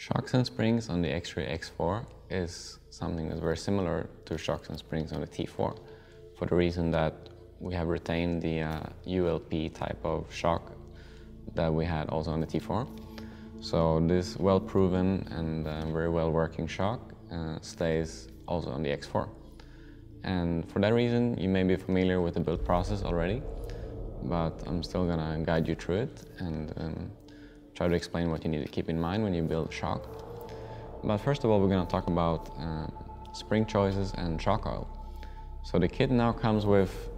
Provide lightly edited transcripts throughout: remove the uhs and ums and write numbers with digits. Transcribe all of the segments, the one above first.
Shocks and springs on the XRAY X4 is something that's very similar to shocks and springs on the T4, for the reason that we have retained the ULP type of shock that we had also on the T4. So this well-proven and very well-working shock stays also on the X4. And for that reason, you may be familiar with the build process already, but I'm still gonna guide you through it and try to explain what you need to keep in mind when you build a shock. But first of all, we're gonna talk about spring choices and shock oil. So the kit now comes with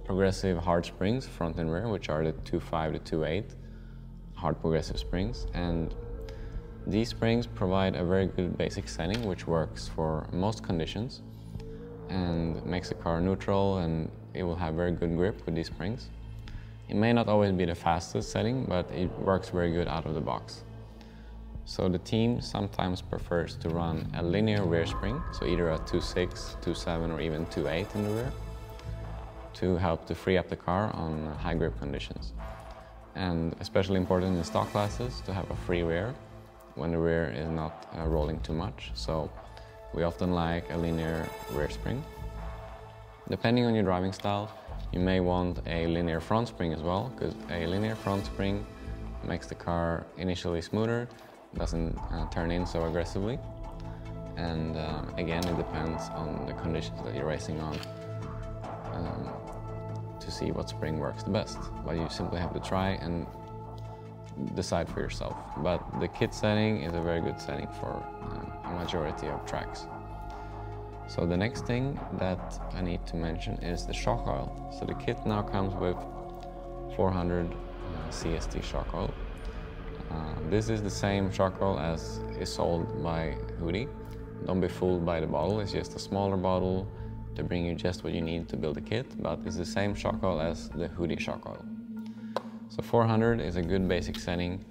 progressive hard springs, front and rear, which are the 2.5 to 2.8 hard progressive springs. And these springs provide a very good basic setting, which works for most conditions and makes the car neutral, and it will have very good grip with these springs. It may not always be the fastest setting, but it works very good out of the box. So the team sometimes prefers to run a linear rear spring, so either a 2.6, 2.7 or even 2.8 in the rear, to help to free up the car on high grip conditions. And especially important in stock classes to have a free rear when the rear is not rolling too much. So we often like a linear rear spring. Depending on your driving style, you may want a linear front spring as well, because a linear front spring makes the car initially smoother, doesn't turn in so aggressively. And again, it depends on the conditions that you're racing on to see what spring works the best. But you simply have to try and decide for yourself. But the kit setting is a very good setting for a majority of tracks. So the next thing that I need to mention is the shock oil. So the kit now comes with 400 CST shock oil. This is the same shock oil as is sold by Hoodie. Don't be fooled by the bottle, it's just a smaller bottle to bring you just what you need to build a kit, but it's the same shock oil as the Hoodie shock oil. So 400 is a good basic setting,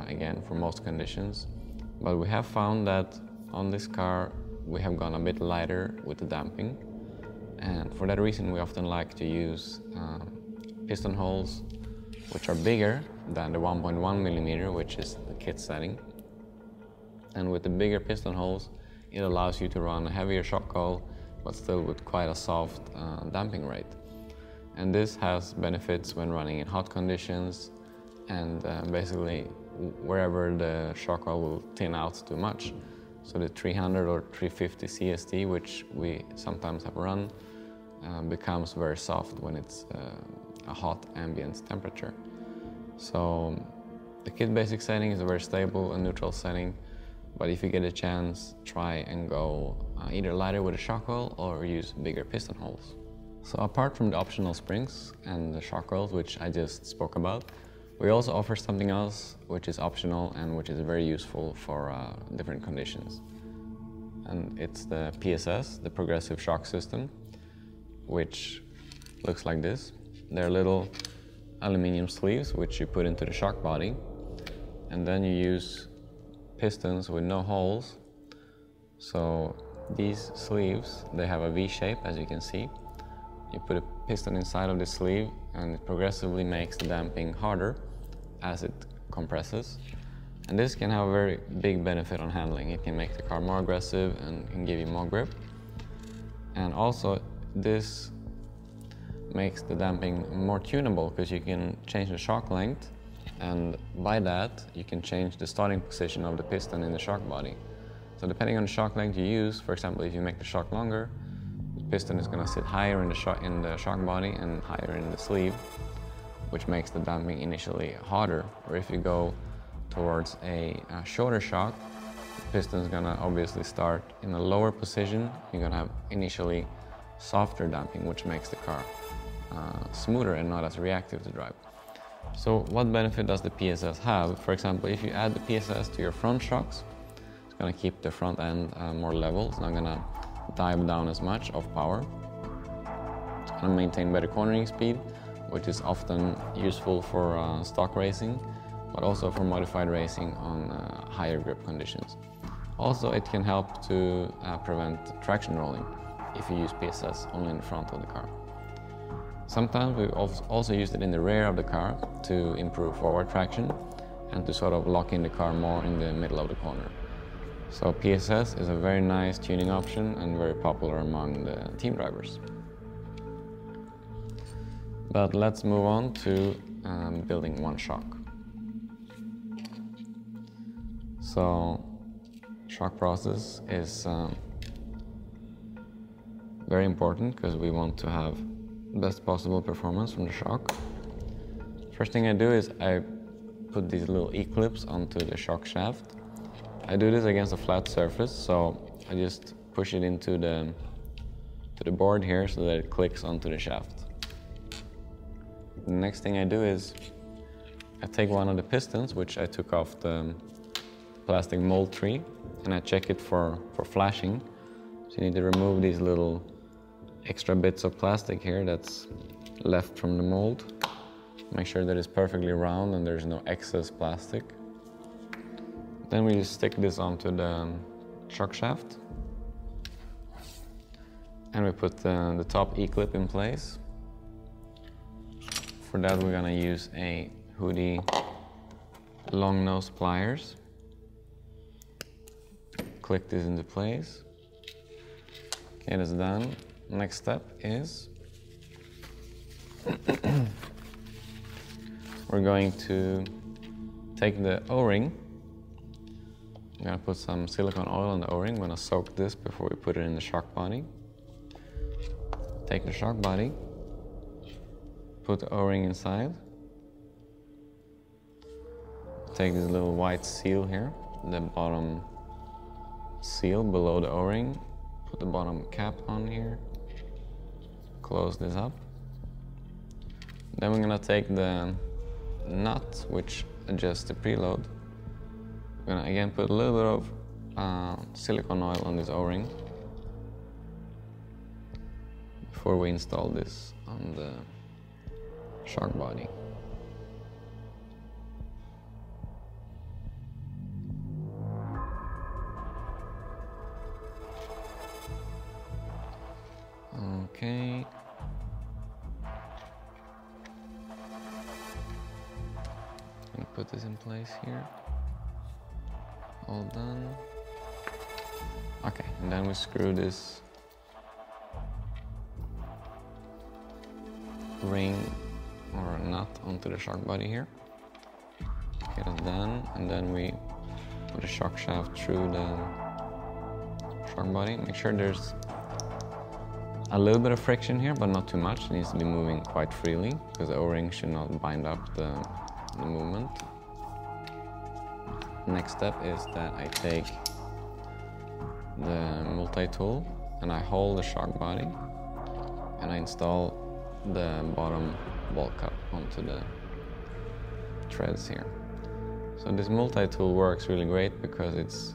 again, for most conditions. But we have found that on this car, we have gone a bit lighter with the damping. And for that reason, we often like to use piston holes, which are bigger than the 1.1 millimeter, which is the kit setting. And with the bigger piston holes, it allows you to run a heavier shock oil, but still with quite a soft damping rate. And this has benefits when running in hot conditions and basically wherever the shock oil will thin out too much. So the 300 or 350 CST, which we sometimes have run, becomes very soft when it's a hot ambient temperature. So the kit basic setting is a very stable and neutral setting, but if you get a chance, try and go either lighter with a shock oil or use bigger piston holes. So apart from the optional springs and the shock oils, which I just spoke about, we also offer something else which is optional and which is very useful for different conditions. And it's the PSS, the Progressive Shock System, which looks like this. They're little aluminum sleeves which you put into the shock body, and then you use pistons with no holes. So these sleeves, they have a V shape, as you can see. You put a piston inside of the sleeve and it progressively makes the damping harder as it compresses. And this can have a very big benefit on handling. It can make the car more aggressive and can give you more grip. And also this makes the damping more tunable, because you can change the shock length, and by that you can change the starting position of the piston in the shock body. So depending on the shock length you use, for example, if you make the shock longer, the piston is going to sit higher in the shock body and higher in the sleeve, which makes the damping initially harder. Or if you go towards a shorter shock, the piston is going to obviously start in a lower position. You're going to have initially softer damping, which makes the car smoother and not as reactive to drive. So what benefit does the PSS have? For example, if you add the PSS to your front shocks, it's going to keep the front end more level. It's not going to dive down as much of power. It's going to maintain better cornering speed, which is often useful for stock racing, but also for modified racing on higher grip conditions. Also, it can help to prevent traction rolling if you use PSS only in the front of the car. Sometimes we also used it in the rear of the car to improve forward traction, and to sort of lock in the car more in the middle of the corner. So PSS is a very nice tuning option and very popular among the team drivers. But let's move on to building one shock. So shock process is very important because we want to have best possible performance from the shock. First thing I do is I put these little E-clips onto the shock shaft. I do this against a flat surface, so I just push it into the board here so that it clicks onto the shaft. The next thing I do is I take one of the pistons, which I took off the plastic mold tree, and I check it for flashing. So you need to remove these little extra bits of plastic here that's left from the mold. Make sure that it's perfectly round and there's no excess plastic. Then we just stick this onto the shock shaft. And we put the top E-clip in place. For that we're gonna use a Hoodie long nose pliers. Click this into place. Okay, that's done. Next step is we're going to take the O-ring. I'm gonna put some silicone oil on the O-ring. I'm gonna soak this before we put it in the shock body. Take the shock body, put the O-ring inside. Take this little white seal here, the bottom seal below the O-ring. Put the bottom cap on here. Close this up. Then we're gonna take the nut which adjusts the preload. We're gonna again put a little bit of silicone oil on this O-ring before we install this on the shock body. Okay. And put this in place here. All done. Okay, and then we screw this ring or nut onto the shock body here. Get it done, and then we put a shock shaft through the shock body. Make sure there's a little bit of friction here, but not too much. It needs to be moving quite freely because the O-ring should not bind up the movement. Next step is that I take the multi-tool and I hold the shock body and I install the bottom ball cup onto the threads here. So this multi-tool works really great because it's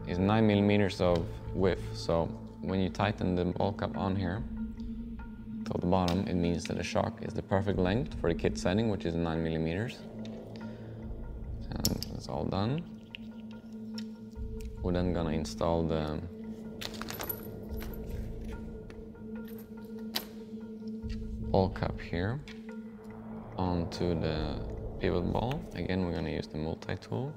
9 millimeters of width. So when you tighten the ball cap on here to the bottom, it means that the shock is the perfect length for the kit setting, which is 9 millimeters. And it's all done. We're then gonna install the ball cap here onto the pivot ball. Again, we're gonna use the multi-tool.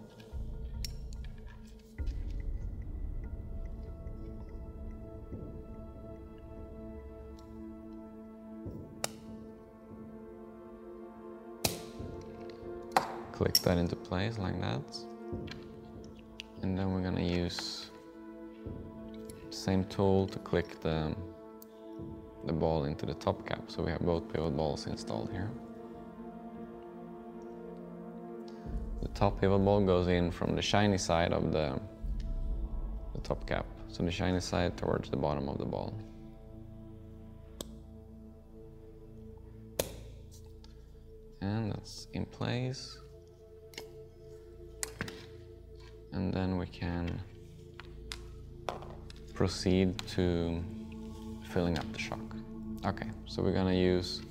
Click that into place like that. And then we're gonna use the same tool to click the ball into the top cap. So we have both pivot balls installed here. The top pivot ball goes in from the shiny side of the top cap. So the shiny side towards the bottom of the ball. And that's in place. And then we can proceed to filling up the shock. Okay, so we're gonna use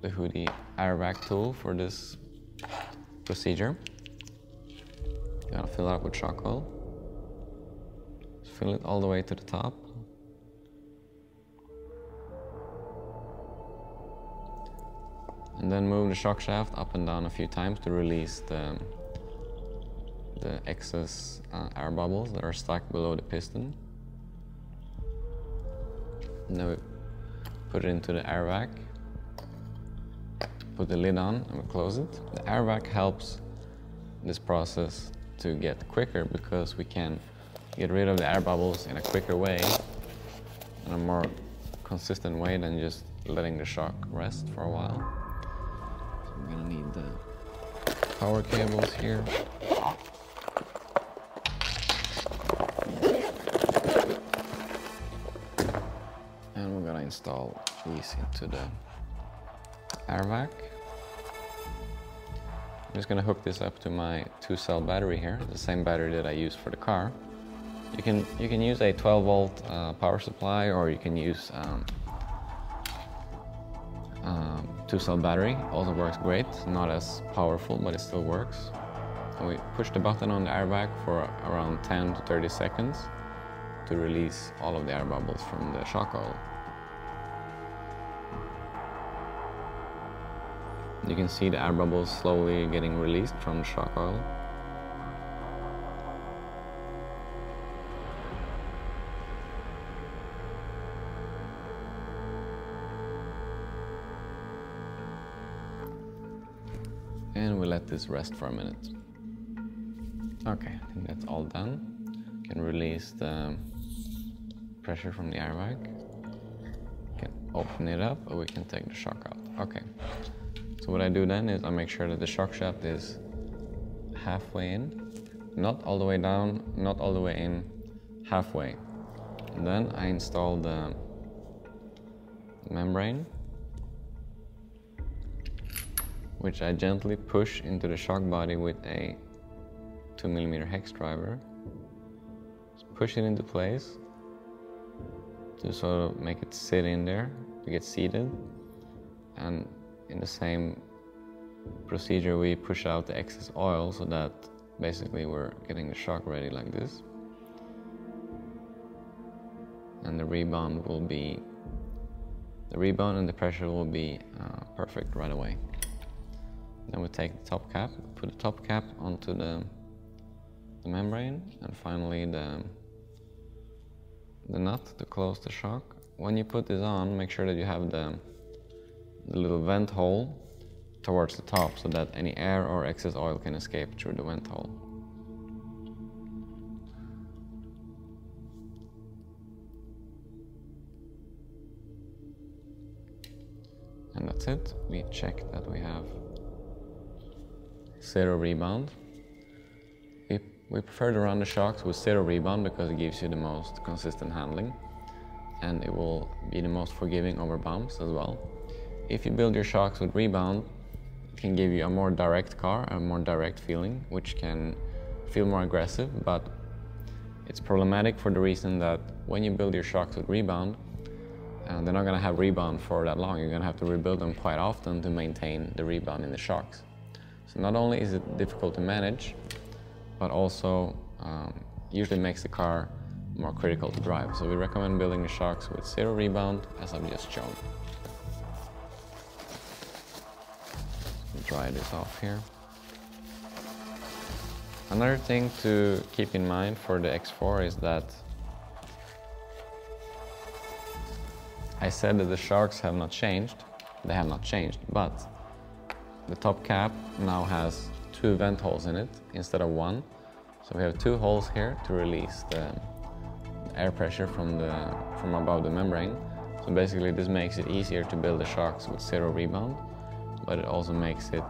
the Hoodie airbag tool for this procedure. We're gonna fill it up with shock oil. Fill it all the way to the top. And then move the shock shaft up and down a few times to release the excess air bubbles that are stuck below the piston. And then we put it into the air vac, put the lid on, and we close it. The air vac helps this process to get quicker because we can get rid of the air bubbles in a quicker way, in a more consistent way than just letting the shock rest for a while. So I'm gonna need the power cables here. And we're gonna install these into the air vac. I'm just gonna hook this up to my 2-cell battery here, the same battery that I use for the car. You can use a 12-volt power supply, or you can use 2-cell battery. Also works great. Not as powerful, but it still works. And we push the button on the air vac for around 10 to 30 seconds to release all of the air bubbles from the shock oil. You can see the air bubbles slowly getting released from the shock oil. And we let this rest for a minute. Okay, I think that's all done. You can release the pressure from the air vac. You can open it up, or we can take the shock out. Okay. So what I do then is I make sure that the shock shaft is halfway in, not all the way down, not all the way in, halfway. And then I install the membrane, which I gently push into the shock body with a 2mm hex driver. Just push it into place to sort of make it sit in there, to get seated. And in the same procedure, we push out the excess oil so that basically we're getting the shock ready like this. And the rebound and the pressure will be perfect right away. Then we take the top cap, put the top cap onto the membrane, and finally the nut to close the shock. When you put this on, make sure that you have the little vent hole towards the top so that any air or excess oil can escape through the vent hole. And that's it. We check that we have 0 rebound. We prefer to run the shocks with 0 rebound because it gives you the most consistent handling, and it will be the most forgiving over bumps as well. If you build your shocks with rebound, it can give you a more direct car, a more direct feeling, which can feel more aggressive, but it's problematic for the reason that when you build your shocks with rebound, they're not going to have rebound for that long. You're going to have to rebuild them quite often to maintain the rebound in the shocks. So not only is it difficult to manage, but also usually makes the car more critical to drive. So we recommend building the shocks with 0 rebound, as I've just shown. Dry this off here. Another thing to keep in mind for the X4 is that I said that the shocks have not changed. They have not changed, but the top cap now has 2 vent holes in it instead of 1. So we have 2 holes here to release the air pressure from above the membrane. So basically this makes it easier to build the shocks with 0 rebound, but it also makes it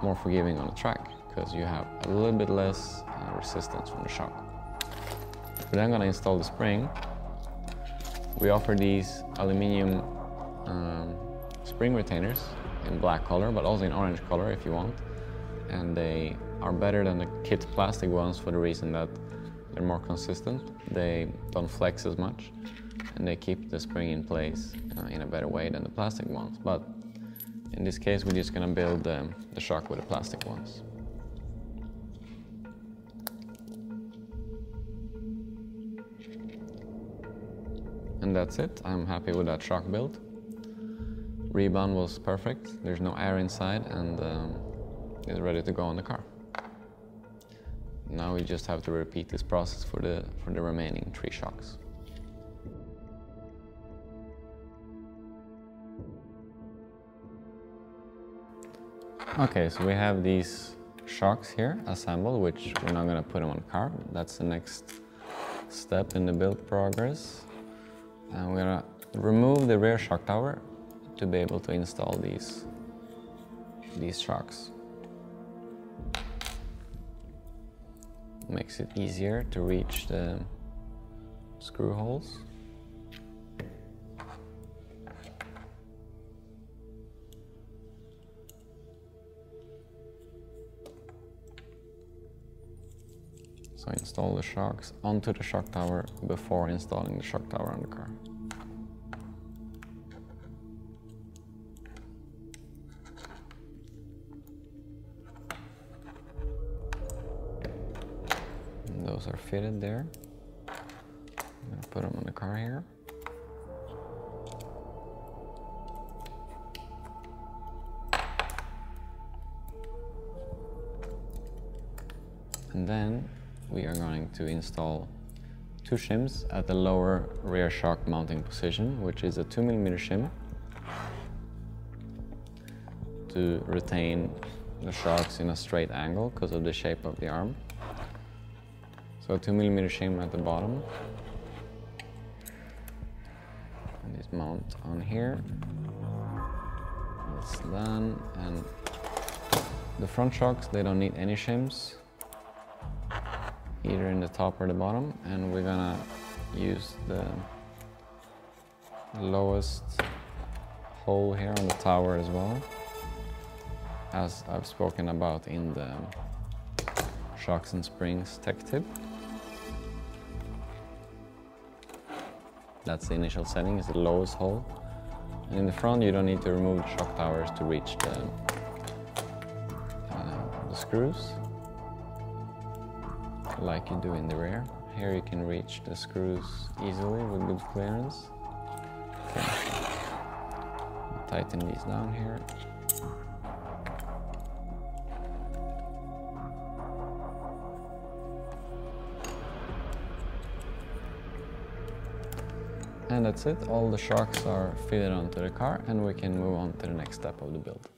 more forgiving on the track because you have a little bit less resistance from the shock. We're then going to install the spring. We offer these aluminium spring retainers in black color, but also in orange color if you want. And they are better than the kit plastic ones for the reason that they're more consistent. They don't flex as much, and they keep the spring in place in a better way than the plastic ones. But in this case, we're just going to build the shock with the plastic ones. And that's it. I'm happy with that shock build. rebound was perfect. There's no air inside, and it's ready to go on the car. Now we just have to repeat this process for the remaining 3 shocks. Okay, so we have these shocks here assembled, which we're not going to put them on the car. That's the next step in the build progress. And we're going to remove the rear shock tower to be able to install these shocks. Makes it easier to reach the screw holes. So install the shocks onto the shock tower before installing the shock tower on the car. And those are fitted there. I'm going to put them on the car here. And then we are going to install 2 shims at the lower rear shock mounting position, which is a 2mm shim to retain the shocks in a straight angle because of the shape of the arm. So a 2mm shim at the bottom. And this mount on here. That's done. And the front shocks, they don't need any shims, either in the top or the bottom, and we're gonna use the lowest hole here on the tower as well, as I've spoken about in the shocks and springs tech tip. That's the initial setting, is the lowest hole. And in the front you don't need to remove the shock towers to reach the screws, like you do in the rear. Here you can reach the screws easily with good clearance. Okay. Tighten these down here. And that's it, all the shocks are fitted onto the car and we can move on to the next step of the build.